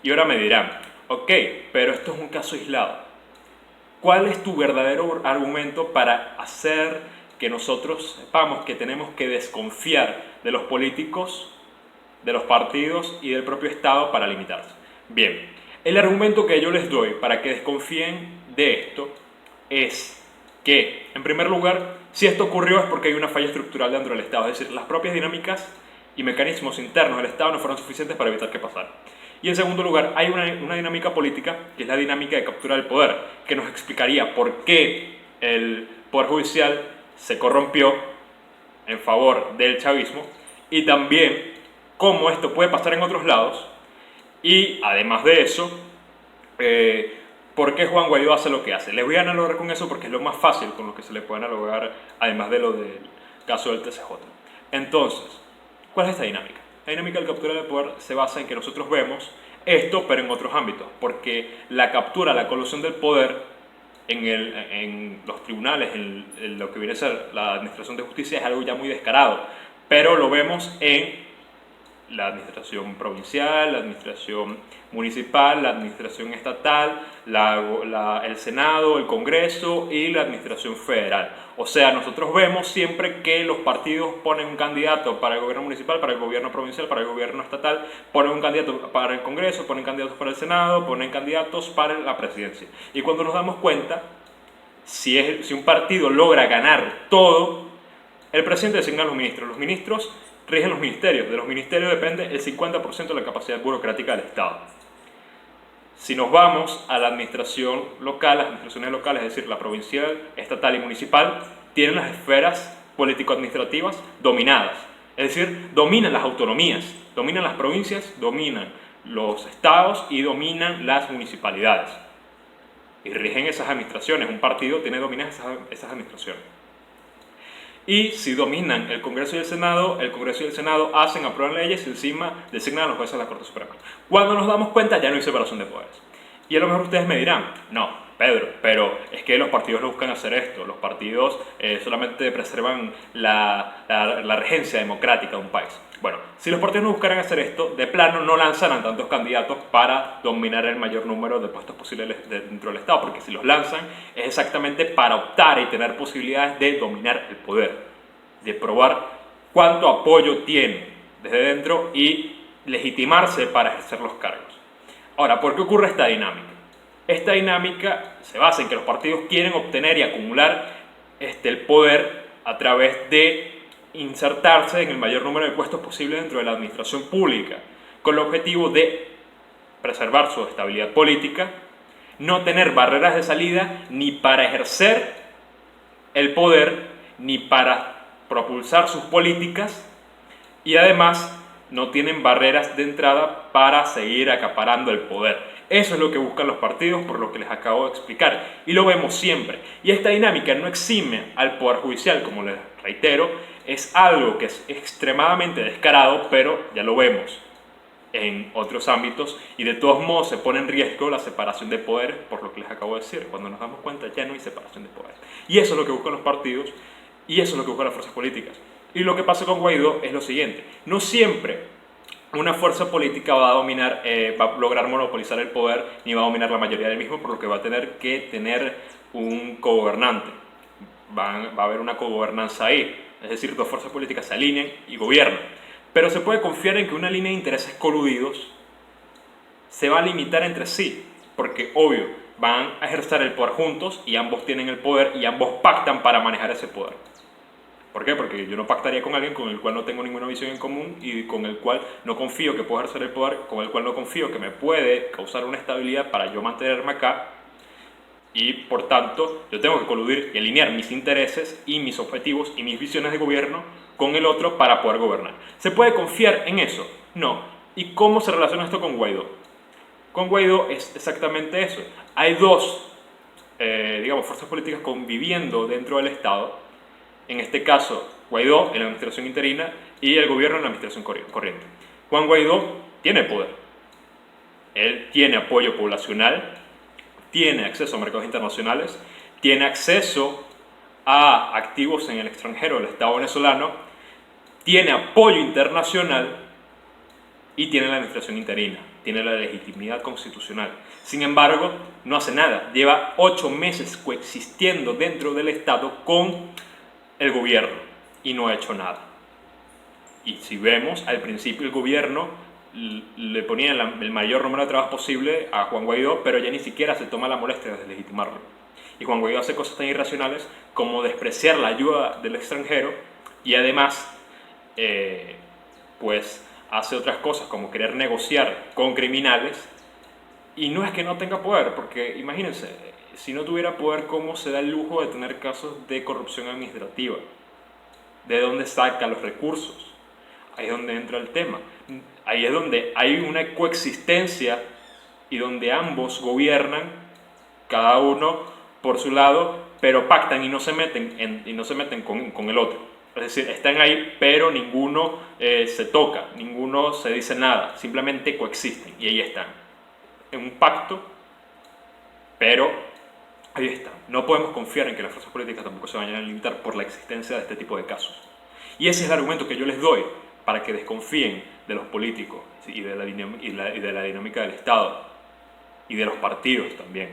Y ahora me dirán, ok, pero esto es un caso aislado. ¿Cuál es tu verdadero argumento para hacer que nosotros sepamos que tenemos que desconfiar de los políticos, de los partidos y del propio Estado para limitarse? Bien, el argumento que yo les doy para que desconfíen de esto es que, en primer lugar, si esto ocurrió es porque hay una falla estructural dentro del Estado, es decir, las propias dinámicas y mecanismos internos del Estado no fueron suficientes para evitar que pasara. Y en segundo lugar, hay una dinámica política, que es la dinámica de captura del poder, que nos explicaría por qué el Poder Judicial se corrompió en favor del chavismo y también cómo esto puede pasar en otros lados y además de eso, ¿por qué Juan Guaidó hace lo que hace? Les voy a analogar con eso porque es lo más fácil con lo que se le puede analogar, además de lo del caso del TCJ. Entonces, ¿cuál es esta dinámica? La dinámica del captura del poder se basa en que nosotros vemos esto, pero en otros ámbitos, porque la captura, la colusión del poder en los tribunales, en lo que viene a ser la administración de justicia, es algo ya muy descarado, pero lo vemos en la administración provincial, la administración municipal, la administración estatal, el Senado, el Congreso y la administración federal. O sea, nosotros vemos siempre que los partidos ponen un candidato para el gobierno municipal, para el gobierno provincial, para el gobierno estatal, ponen un candidato para el Congreso, ponen candidatos para el Senado, ponen candidatos para la presidencia. Y cuando nos damos cuenta, si un partido logra ganar todo, el presidente designa a los ministros rigen los ministerios, de los ministerios depende el 50% de la capacidad burocrática del Estado. Si nos vamos a la administración local, las administraciones locales, es decir, la provincial, estatal y municipal, tienen las esferas político-administrativas dominadas, es decir, dominan las autonomías, dominan las provincias, dominan los estados y dominan las municipalidades. Y rigen esas administraciones, un partido tiene dominadas esas administraciones. Y si dominan el Congreso y el Senado aprueban leyes y encima designan a los jueces de la Corte Suprema. Cuando nos damos cuenta ya no hay separación de poderes. Y a lo mejor ustedes me dirán, no, Pedro, pero es que los partidos no buscan hacer esto, los partidos solamente preservan la regencia democrática de un país. Bueno, si los partidos no buscaran hacer esto, de plano no lanzarán tantos candidatos para dominar el mayor número de puestos posibles dentro del Estado, porque si los lanzan es exactamente para optar y tener posibilidades de dominar el poder, de probar cuánto apoyo tiene desde dentro y legitimarse para ejercer los cargos. Ahora, ¿por qué ocurre esta dinámica? Esta dinámica se basa en que los partidos quieren obtener y acumular el poder a través de insertarse en el mayor número de puestos posible dentro de la administración pública, con el objetivo de preservar su estabilidad política, no tener barreras de salida ni para ejercer el poder, ni para propulsar sus políticas, y además no tienen barreras de entrada para seguir acaparando el poder. Eso es lo que buscan los partidos, por lo que les acabo de explicar, y lo vemos siempre. Y esta dinámica no exime al Poder Judicial, como les reitero, es algo que es extremadamente descarado, pero ya lo vemos en otros ámbitos, y de todos modos se pone en riesgo la separación de poderes, por lo que les acabo de decir. Cuando nos damos cuenta ya no hay separación de poderes. Y eso es lo que buscan los partidos, y eso es lo que buscan las fuerzas políticas. Y lo que pasa con Guaidó es lo siguiente: no siempre una fuerza política va a lograr monopolizar el poder, ni va a dominar la mayoría del mismo, por lo que va a tener que tener un cogobernante. Va a haber una cogobernanza ahí, es decir, dos fuerzas políticas se alinean y gobiernan. Pero se puede confiar en que una línea de intereses coludidos se va a limitar entre sí, porque obvio, van a ejercer el poder juntos y ambos tienen el poder y ambos pactan para manejar ese poder. ¿Por qué? Porque yo no pactaría con alguien con el cual no tengo ninguna visión en común y con el cual no confío que puedo ejercer el poder, con el cual no confío que me puede causar una estabilidad para yo mantenerme acá, y por tanto yo tengo que coludir y alinear mis intereses y mis objetivos y mis visiones de gobierno con el otro para poder gobernar. ¿Se puede confiar en eso? No. ¿Y cómo se relaciona esto con Guaidó? Con Guaidó es exactamente eso. Hay dos fuerzas políticas conviviendo dentro del Estado. En este caso, Guaidó en la administración interina y el gobierno en la administración corriente. Juan Guaidó tiene poder. Él tiene apoyo poblacional, tiene acceso a mercados internacionales, tiene acceso a activos en el extranjero del Estado venezolano, tiene apoyo internacional y tiene la administración interina. tiene la legitimidad constitucional. Sin embargo, no hace nada. Lleva 8 meses coexistiendo dentro del Estado con el gobierno y no ha hecho nada. Y si vemos, al principio el gobierno le ponía el mayor número de trabajo posible a Juan Guaidó, pero ya ni siquiera se toma la molestia de deslegitimarlo. Y Juan Guaidó hace cosas tan irracionales como despreciar la ayuda del extranjero y además pues hace otras cosas como querer negociar con criminales. Y no es que no tenga poder, porque imagínense, si no tuviera poder, ¿cómo se da el lujo de tener casos de corrupción administrativa? ¿De dónde saca los recursos? Ahí es donde entra el tema. Ahí es donde hay una coexistencia y donde ambos gobiernan, cada uno por su lado, pero pactan y no se meten con el otro. Es decir, están ahí, pero ninguno se toca, ninguno se dice nada, simplemente coexisten y ahí están. En un pacto, pero ahí están. No podemos confiar en que las fuerzas políticas tampoco se vayan a limitar por la existencia de este tipo de casos. Y ese es el argumento que yo les doy para que desconfíen de los políticos y de la dinámica del Estado y de los partidos también.